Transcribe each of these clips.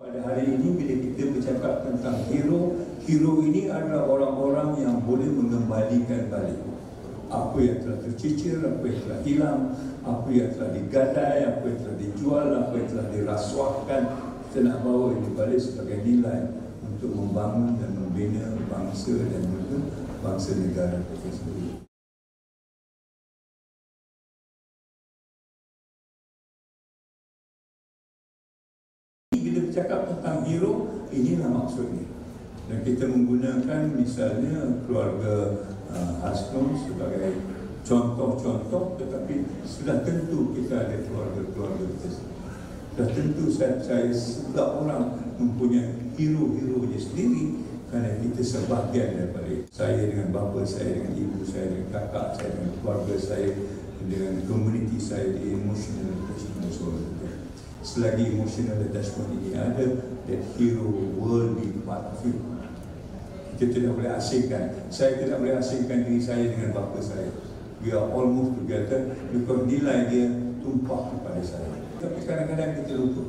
Pada hari ini bila kita bercakap tentang hero, hero ini adalah orang-orang yang boleh mengembalikan balik apa yang telah tercicir, apa yang telah hilang, apa yang telah digadai, apa yang telah dijual, apa yang telah dirasuahkan. Kita nak bawa ini balik sebagai nilai untuk membangun dan membina bangsa dan juga bangsa negara kita sendiri. Bila bercakap tentang hero, inilah maksudnya. Dan kita menggunakan misalnya keluarga Hasno sebagai contoh-contoh, tetapi sudah tentu kita ada keluarga-keluarga kita. Sudah tentu saya setiap orang mempunyai hero-heronya sendiri kerana kita sebahagian daripada saya dengan bapa saya, dengan ibu saya, dengan kakak saya, dengan keluarga saya, dengan komuniti saya di emotional attachment disorder. Selagi emotional attachment ini ada, that hero will be part of you. Kita tidak boleh asingkan. Saya tidak boleh asingkan diri saya dengan bapa saya. We are almost together because nilai dia tumpah kepada saya. Tapi kadang-kadang kita lupa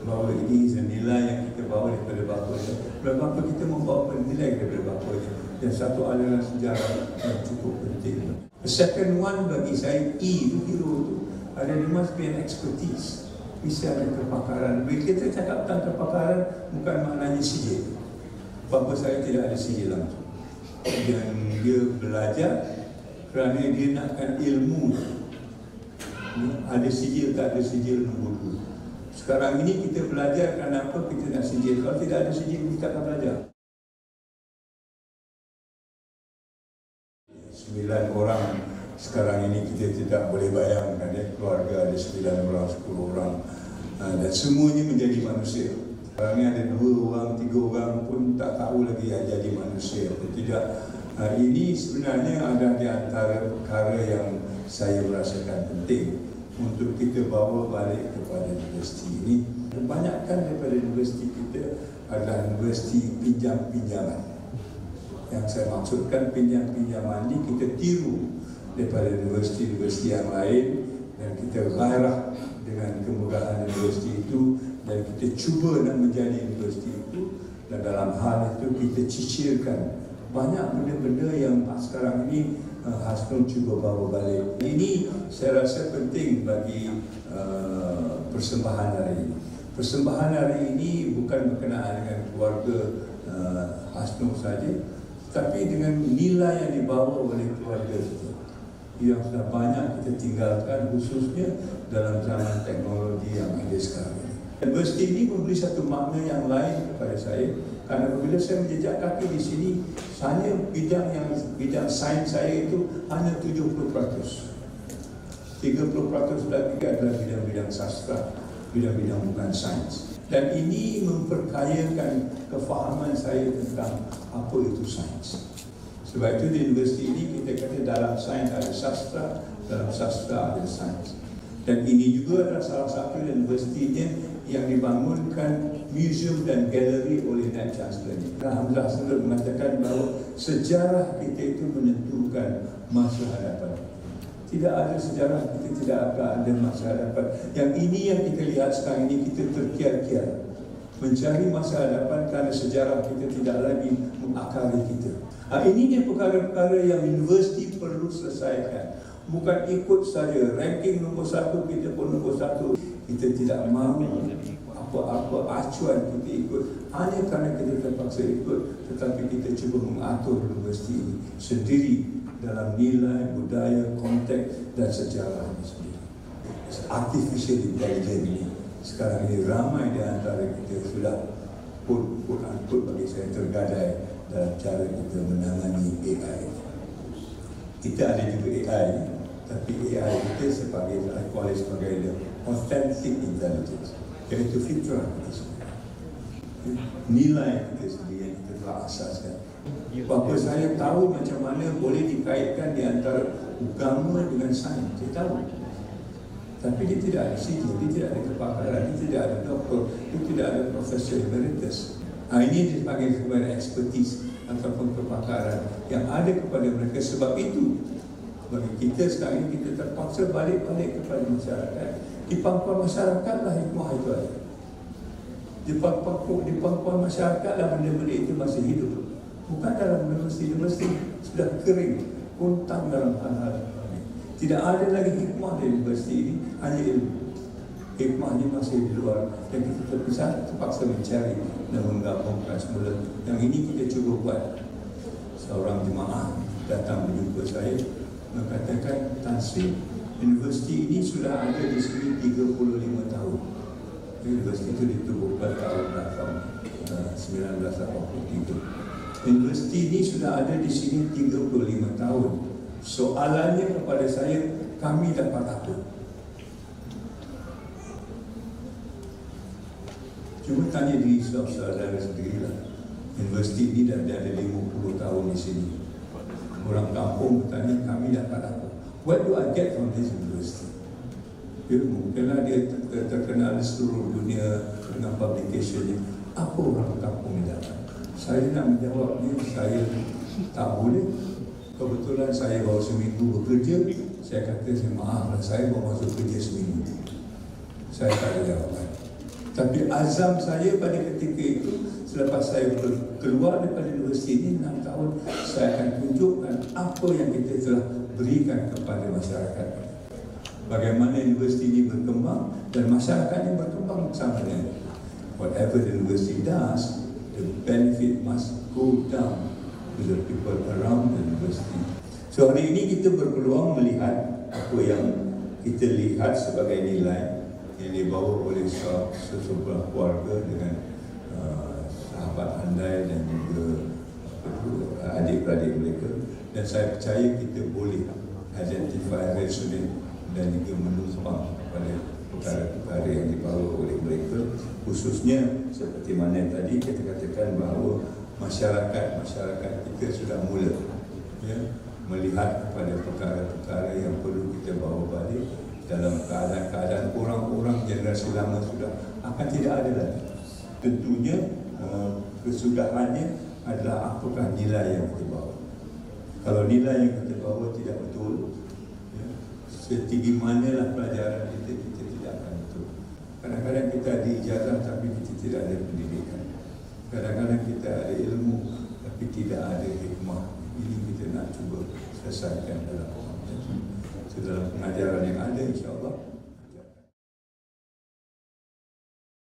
bahawa ini nilai yang kita bawa daripada bapa kita. Dan bapa kita membawa nilai daripada bapa kita. Dan satu aliran sejarah yang cukup penting. The second one bagi saya, itu hero itu, ada there must be an expertise. Bisa ada kepakaran. Bila kita cakap tentang kepakaran, bukan maknanya sijil. Bapa saya tidak ada sijil langsung. Dan dia belajar kerana dia nakkan ilmu. Ada sijil, tak ada sijil, nombor dua. Sekarang ini kita belajar kerana apa? Kita nak sijil. Kalau tidak ada sijil, kita akan belajar. 9 orang sekarang ini kita tidak boleh bayangkan ya, keluarga ada 9 orang, 10 orang dan semuanya menjadi manusia. Sekarang ini ada 2 orang, 3 orang pun tak tahu lagi yang jadi manusia atau tidak. Ini sebenarnya ada di antara perkara yang saya merasakan penting untuk kita bawa balik kepada universiti ini. Kebanyakan daripada universiti kita adalah universiti pinjam-pinjaman. Yang saya maksudkan pinjam-pinjaman ini kita tiru daripada universiti-universiti yang lain dan kita gairah dengan kemudahan universiti itu dan kita cuba nak menjadi universiti itu, dan dalam hal itu kita cicirkan banyak benda-benda yang sekarang ini Hasno cuba bawa balik. Ini saya rasa penting bagi persembahan hari ini. Persembahan hari ini bukan berkenaan dengan keluarga Hasno saja, tapi dengan nilai yang dibawa oleh keluarga kita yang sudah banyak kita tinggalkan, khususnya dalam zaman teknologi yang ada sekarang ini. Universiti ini memberi satu makna yang lain kepada saya, kerana apabila saya menjejak kaki di sini, hanya bidang sains saya itu hanya 70%. 30% lagi adalah bidang-bidang sastra, bidang-bidang bukan sains. Dan ini memperkayakan kefahaman saya tentang apa itu sains. Sebab itu di universiti ini kita kata dalam sains ada sastra, dalam sastra ada sains. Dan ini juga adalah salah satu universitinya yang dibangunkan museum dan galeri oleh Naib Chancellor. Alhamdulillah Chancellor mengatakan bahawa sejarah kita itu menentukan masa hadapan. Tidak ada sejarah kita tidak akan ada masa hadapan. Yang ini yang kita lihat sekarang ini, kita terkiar-kiar mencari masa hadapan kerana sejarah kita tidak lagi mengakari kita. Ini dia perkara-perkara yang universiti perlu selesaikan. Bukan ikut saja ranking nombor 1 kita pun nombor 1. Kita tidak mahu apa-apa acuan kita ikut hanya kerana kita terpaksa ikut, tetapi kita cuba mengatur universiti ini sendiri dalam nilai, budaya, konteks dan sejarah ini sendiri. Artificial intelligence ini sekarang ini ramai di antara kita sudah pun bagi saya tergadai dalam cara kita menangani AI. Kita ada juga AI, tapi AI kita sebagai authentic intelligence, iaitu fitrah kita sendiri, nilai kita sendiri yang kita telah asaskan. Bapa saya tahu macam mana boleh dikaitkan di antara agama dengan sains, saya tahu. Tapi dia tidak ada sijil, dia tidak ada kepakaran, dia tidak ada doktor, dia tidak ada profesor emeritus. Ini dipanggil sebagai expertise ataupun kepakaran yang ada kepada mereka. Sebab itu bagi kita sekarang ini kita terpaksa balik kepada masyarakat. Di pangkuan masyarakatlah hikmah itu ada. di pangkuan masyarakat lah benda-benda itu masih hidup. Bukan dalam universiti sudah kering, kuntang dalam hal-hal ini. Tidak ada lagi hikmah di universiti ini, hanya ilmu. Hikmahnya masih di luar dan kita terpaksa mencari dan menggabungkan semula. Yang ini kita cuba buat. Seorang jemaah datang menjumpa saya mengatakan, Tan Sri, universiti ini sudah ada di sini 35 tahun. Universiti itu ditubuhkan tahun 1983. Universiti ini sudah ada di sini 35 tahun. Soalannya kepada saya, kami dapat apa? Cuma tanya diri saudara sendirilah. Universiti ini dah ada 50 tahun di sini. Orang kampung bertanya, kami dapat apa? What do I get from this university? Mungkinlah dia terkenal di seluruh dunia dengan publication-nya. Apa orang kampung ini dapat? Saya nak menjawabnya, saya tak boleh. Kebetulan saya baru seminggu bekerja. Saya kata, maaflah, saya baru masuk kerja seminggu. Saya tak ada jawapan. Tapi azam saya pada ketika itu, selepas saya keluar daripada universiti ini 6 tahun, saya akan tunjukkan apa yang kita telah berikan kepada masyarakat. Bagaimana universiti ini berkembang dan masyarakatnya berkembang bersama dengan whatever the university does, the benefit must go down to the people around the university. So hari ini kita berpeluang melihat apa yang kita lihat sebagai nilai yang dibawa oleh sesebuah keluarga dengan sahabat andai dan juga adik-beradik mereka, dan saya percaya kita boleh identify resonate dan juga menumpang pada perkara-perkara yang dibawa oleh mereka, khususnya seperti mana tadi kita katakan bahawa masyarakat kita sudah mula melihat kepada perkara-perkara yang perlu kita bawa balik dalam keadaan orang-orang generasi lama sudah akan tidak ada lagi. Tentunya kesudahannya adalah apakah nilai yang kita bawa. Kalau nilai yang kita bawa tidak betul, setinggi manalah pelajaran kita tidak akan betul. Kadang-kadang kita ada ijazah tapi kita tidak ada pendidikan. Kadang-kadang kita ada ilmu tapi tidak ada hikmah. Ini kita nak cuba selesaikan dalam dalam pengajaran yang ada, insya-Allah.